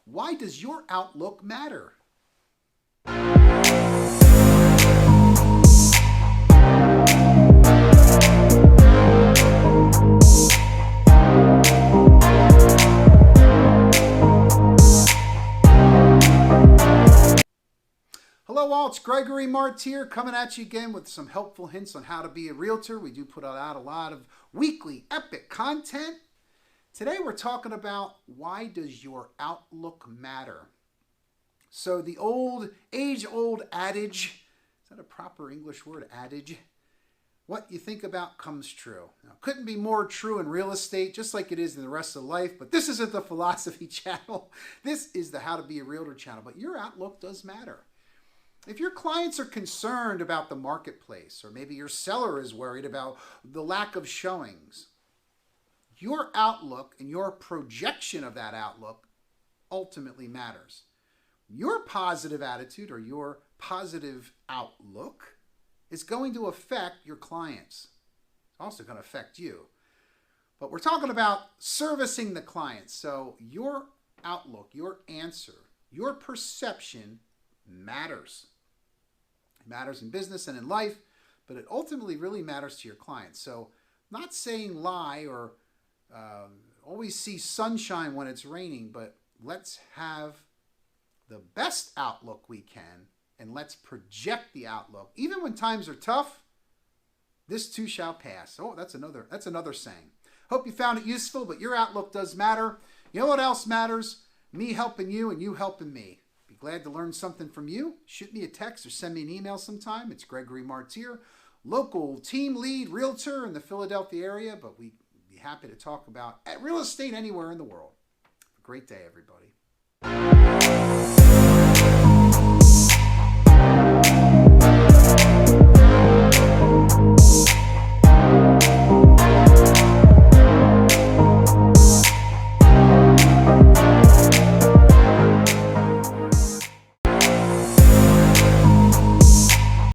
Why does your outlook matter? Hello all, it's Gregory Martire coming at you again with some helpful hints on how to be a realtor. We do put out a lot of weekly epic content. Today we're talking about why does your outlook matter? So the age-old adage, is that a proper English word, adage? What you think about comes true. Now, couldn't be more true in real estate, just like it is in the rest of life, but this isn't the philosophy channel. This is the How to Be a Realtor channel, but your outlook does matter. If your clients are concerned about the marketplace, or maybe your seller is worried about the lack of showings, your outlook and your projection of that outlook ultimately matters. Your positive attitude or your positive outlook is going to affect your clients. It's also going to affect you. But we're talking about servicing the clients. So your outlook, your answer, your perception matters. It matters in business and in life, but it ultimately really matters to your clients. So not saying lie or always see sunshine when it's raining, but let's have the best outlook we can, and let's project the outlook. Even when times are tough, this too shall pass. Oh, that's another saying. Hope you found it useful, but your outlook does matter. You know what else matters? Me helping you and you helping me. Be glad to learn something from you. Shoot me a text or send me an email sometime. It's Gregory Martire, local team lead realtor in the Philadelphia area, but we'd be happy to talk about real estate anywhere in the world. Have a great day, everybody.